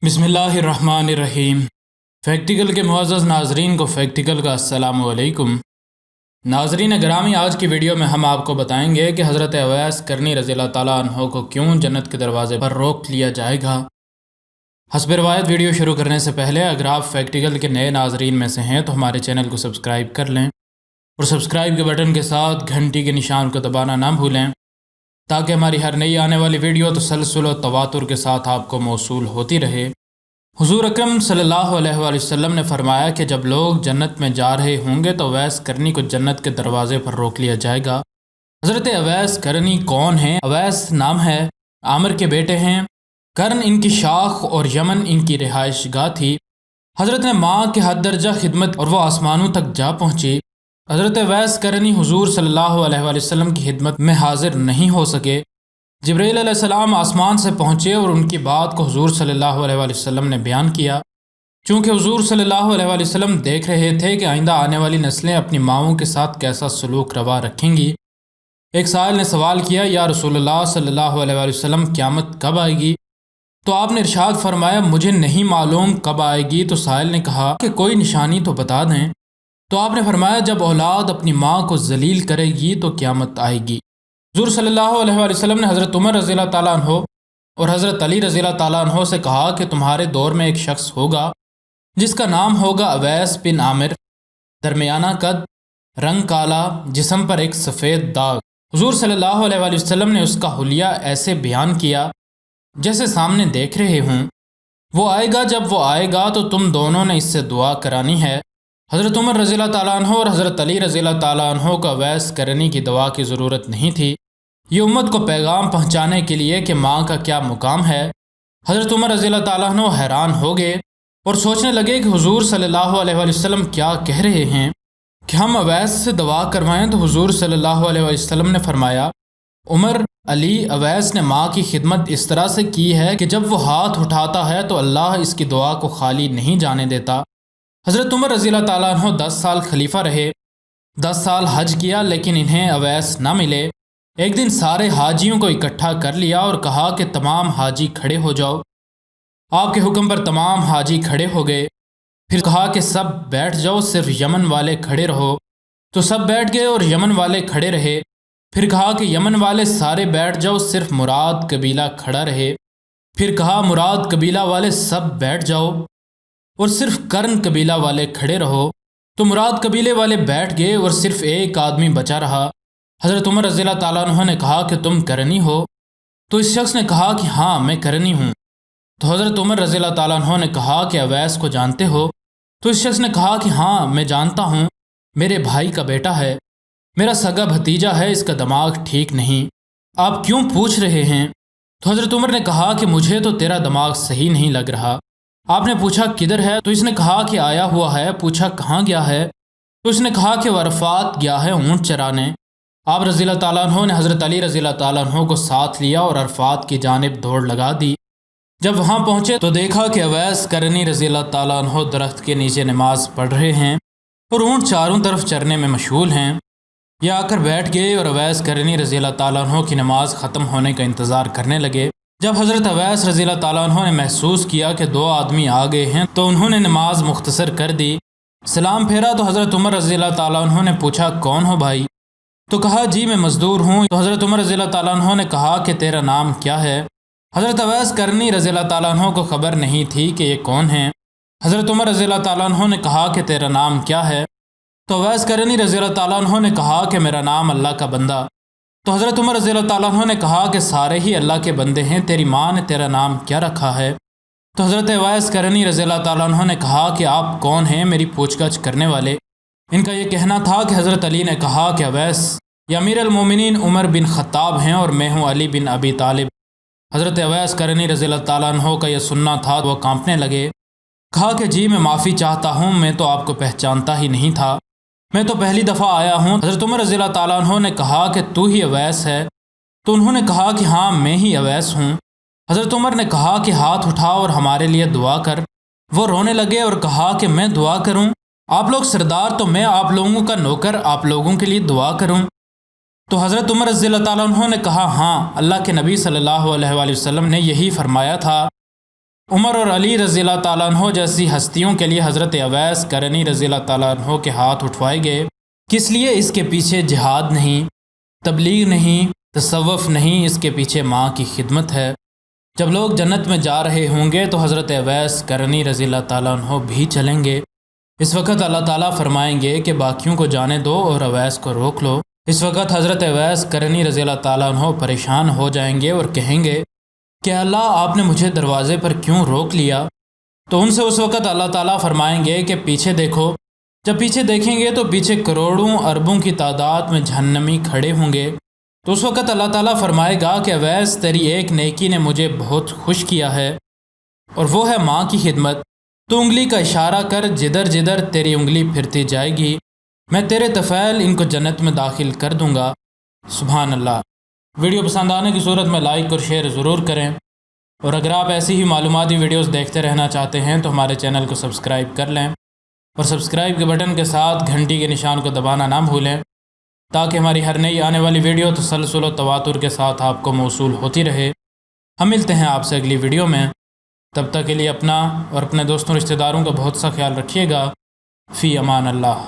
बिस्मिल्लाहिर्रहमानिर्रहीम। फैक्टिकल के मुअज़्ज़ज़ नाज़रीन को फैक्टिकल का अस्सलामु अलैकुम। नाज़रीन ग्रामी, आज की वीडियो में हम आपको बताएंगे कि हज़रत अवैस करनी रज़ियल्लाहु ताला अन्हो को क्यों जन्नत के दरवाज़े पर रोक लिया जाएगा। हस्ब रिवायत वीडियो शुरू करने से पहले अगर आप फैक्टिकल के नए नाज़रीन में से हैं तो हमारे चैनल को सब्सक्राइब कर लें और सब्सक्राइब के बटन के साथ घंटी के निशान को दबाना ना भूलें ताकि हमारी हर नई आने वाली वीडियो तसलसल और तवातुर के साथ आपको मौसूल होती रहे। हुज़ूर अकरम सल्लल्लाहु अलैहि वसल्लम ने फरमाया कि जब लोग जन्नत में जा रहे होंगे तो अवैस करनी को जन्नत के दरवाज़े पर रोक लिया जाएगा। हज़रत अवैस करनी कौन हैं? अवैस नाम है, आमिर के बेटे हैं। करन इनकी शाख और यमन इनकी रिहाइश गाह थी। हज़रत ने माँ के हद दर्जा खिदमत और वह आसमानों तक जा पहुँची। हज़रत अवैस करनी हुज़ूर सल्लल्लाहु अलैहि वसल्लम की खिदमत में हाजिर नहीं हो सके। जिब्रील अलैहिस्सलाम आसमान से पहुँचे और उनकी बात को हुज़ूर सल्लल्लाहु अलैहि वसल्लम ने बयान किया। चूँकि हुज़ूर सल्लल्लाहु अलैहि वसल्लम देख रहे थे कि आइंदा आने वाली नस्लें अपनी माँओं के साथ कैसा सलूक रवा रखेंगी। एक साइल ने सवाल किया, या रसूलुल्लाह सल्लल्लाहु अलैहि वसल्लम क़यामत कब आएगी? तो आपने इरशाद फरमाया, मुझे नहीं मालूम कब आएगी। तो साइल ने कहा कि कोई निशानी तो बता दें। तो आपने फरमाया, जब औलाद अपनी माँ को जलील करेगी तो क़यामत आएगी। हुज़ूर सल्लल्लाहु अलैहि वसल्लम ने हज़रत उमर रज़ियल्लाहु ताला अन्हो और हज़रत अली रज़ियल्लाहु ताला अन्हो से कहा कि तुम्हारे दौर में एक शख्स होगा जिसका नाम होगा अवैस बिन आमिर, दरमियाना कद, रंग काला, जिस्म पर एक सफ़ेद दाग। हुज़ूर सल्लल्लाहु अलैहि वसल्लम ने उसका हुलिया ऐसे बयान किया जैसे सामने देख रहे हों। वो आएगा, जब वो आएगा तो तुम दोनों ने इससे दुआ करानी है। हज़रत उमर रज़ियल्लाहु ताला अन्हो और हज़रत अली रज़ियल्लाहु ताला अन्हो को अवैस करनी की दवा की ज़रूरत नहीं थी। ये उम्मत को पैगाम पहुँचाने के लिए कि माँ का क्या मुकाम है। हज़रत उमर रज़ियल्लाहु ताला अन्हो हैरान हो गए और सोचने लगे कि हुज़ूर सल्लल्लाहु अलैहि वसल्लम क्या कह रहे हैं कि हम अवैस से दवा करवाएं। तो हुज़ूर सल्लल्लाहु अलैहि वसल्लम ने फरमाया, उमर, अली, अवैस ने माँ की खिदमत इस तरह से की है कि जब वो हाथ उठाता है तो अल्लाह इसकी दुआ को खाली नहीं जाने देता। हज़रत उमर रज़ियल्लाहु ताला अन्हो 10 साल खलीफा रहे, 10 साल हज किया, लेकिन इन्हें अवैस ना मिले। एक दिन सारे हाजियों को इकट्ठा कर लिया और कहा कि तमाम हाजी खड़े हो जाओ। आपके हुक्म पर तमाम हाजी खड़े हो गए। फिर कहा कि सब बैठ जाओ, सिर्फ यमन वाले खड़े रहो। तो सब बैठ गए और यमन वाले खड़े रहे। फिर कहा कि यमन वाले सारे बैठ जाओ, सिर्फ मुराद कबीला खड़ा रहे। फिर कहा मुराद कबीला वाले सब बैठ जाओ और सिर्फ कर्न कबीला वाले खड़े रहो। तो मुराद कबीले वाले बैठ गए और सिर्फ एक आदमी बचा रहा। हज़रत उमर रज़ियल्लाहु ताला अन्हु ने कहा कि तुम करनी हो? तो इस शख्स ने कहा कि हाँ, मैं करनी हूँ। तो हज़रत उमर रज़ियल्लाहु ताला अन्हु ने कहा कि अवैस को जानते हो? तो इस शख्स ने कहा कि हाँ, मैं जानता हूँ, मेरे भाई का बेटा है, मेरा सगा भतीजा है, इसका दिमाग ठीक नहीं। आप क्यों पूछ रहे हैं? तो हज़रत उमर ने कहा कि मुझे तो तेरा दिमाग सही नहीं लग रहा। आपने पूछा किधर है? तो इसने कहा कि आया हुआ है। पूछा कहाँ गया है? तो इसने कहा कि वह अरफात गया है ऊँट चराने। आप रज़ियल्लाहु ताला अन्हो ने हज़रत अली रज़ियल्लाहु ताला अन्हो को साथ लिया और अरफात की जानिब दौड़ लगा दी। जब वहाँ पहुँचे तो देखा कि अवैस करनी रज़ियल्लाहु ताला अन्हो दरख्त के नीचे नमाज पढ़ रहे हैं और ऊँट चारों तरफ चरने में मशगूल हैं। ये आकर बैठ गए और अवैस करनी रज़ियल्लाहु ताला अन्हो की नमाज ख़त्म होने का इंतज़ार करने लगे। जब हज़रत अवैस रज़ियल्लाहु ताला अन्हो ने महसूस किया कि 2 आदमी आ गए हैं तो उन्होंने नमाज मुख्तसर कर दी। सलाम फेरा तो हज़रत उमर रज़ियल्लाहु ताला अन्हो ने पूछा, कौन हो भाई? तो कहा, जी मैं मज़दूर हूँ। तो हज़रत उमर रज़ियल्लाहु ताला अन्हो ने कहा कि तेरा नाम क्या है? हज़रत अवैस करनी रज़ियल्लाहु ताला अन्हो को ख़बर नहीं थी कि ये कौन है। हज़रत उमर रज़ियल्लाहु ताला अन्हो ने कहा कि तेरा नाम क्या है? तो अवैस करनी रज़ियल्लाहु ताला अन्हो ने कहा कि मेरा नाम अल्लाह का बंदा। तो हज़रत उमर रज़ियल्लाहु ताला अन्हु ने कहा कि सारे ही अल्लाह के बंदे हैं, तेरी माँ ने तेरा नाम क्या रखा है? तो हज़रत अवैस करनी रज़ियल्लाहु ताला अन्हु ने कहा कि आप कौन हैं मेरी पूछगछ करने वाले? इनका ये कहना था कि हज़रत अली ने कहा कि अवैस या अमीर अल-मोमिनीन उमर बिन ख़त्ताब हैं और मैं हूँ अली बिन अबी तालिब। हज़रत अवैस करनी रज़ियल्लाहु ताला अन्हु का यह सुनना था तो वह काँपने लगे। कहा कि जी मैं माफ़ी चाहता हूँ, मैं तो आपको पहचानता ही नहीं था, मैं तो पहली दफ़ा आया हूँ। हज़रत उमर रज़ियल्लाहु ताला अन्हु ने कहा कि तू ही अवैस है? तो उन्होंने कहा कि हाँ, मैं ही अवैस हूँ। हज़रत उमर ने कहा कि हाथ उठा और हमारे लिए दुआ कर। वो रोने लगे और कहा कि मैं दुआ करूँ? आप लोग सरदार तो मैं आप लोगों का नौकर, आप लोगों के लिए दुआ करूँ? तो हज़रत उमर रज़ियल्लाहु ताला अन्हु ने कहा, हाँ, अल्लाह के नबी सल्लल्लाहु अलैहि वसल्लम ने यही फरमाया था عمر اور علی رضی اللہ تعالیٰ عنہ جیسی ہستیوں کے لیے حضرت اویس قرنی رضی اللہ تعالیٰ عنہ کے ہاتھ اٹھوائے گئے، کس لیے؟ اس کے پیچھے جہاد نہیں، تبلیغ نہیں، تصوف نہیں، اس کے پیچھے ماں کی خدمت ہے۔ جب لوگ جنت میں جا رہے ہوں گے تو حضرت اویس قرنی رضی اللہ تعالیٰ عنہ بھی چلیں گے۔ اس وقت اللہ تعالیٰ فرمائیں گے کہ باقیوں کو جانے دو اور اویس کو روک لو۔ اس وقت حضرت اویس قرنی رضی اللہ تعالیٰ عنہ پریشان ہو جائیں گے اور کہیں گے کہ اللہ آپ نے مجھے دروازے پر کیوں روک لیا؟ تو ان سے اس وقت اللہ تعالیٰ فرمائیں گے کہ پیچھے دیکھو۔ جب پیچھے دیکھیں گے تو پیچھے کروڑوں اربوں کی تعداد میں جہنمی کھڑے ہوں گے۔ تو اس وقت اللہ تعالیٰ فرمائے گا کہ اویس تیری ایک نیکی نے مجھے بہت خوش کیا ہے، اور وہ ہے ماں کی خدمت۔ تو انگلی کا اشارہ کر، جدھر جدھر تیری انگلی پھرتی جائے گی میں تیرے طفیل ان کو جنت میں داخل کر دوں گا۔ سبحان اللہ۔ ویڈیو پسند آنے کی صورت میں لائک اور شیئر ضرور کریں، اور اگر آپ ایسی ہی معلوماتی ویڈیوز دیکھتے رہنا چاہتے ہیں تو ہمارے چینل کو سبسکرائب کر لیں، اور سبسکرائب کے بٹن کے ساتھ گھنٹی کے نشان کو دبانا نہ بھولیں، تاکہ ہماری ہر نئی آنے والی ویڈیو تسلسل و تواتر کے ساتھ آپ کو موصول ہوتی رہے۔ ہم ملتے ہیں آپ سے اگلی ویڈیو میں، تب تک کے لیے اپنا اور اپنے دوستوں رشتہ داروں کا بہت سا خیال رکھیے گا۔ فی امان اللہ۔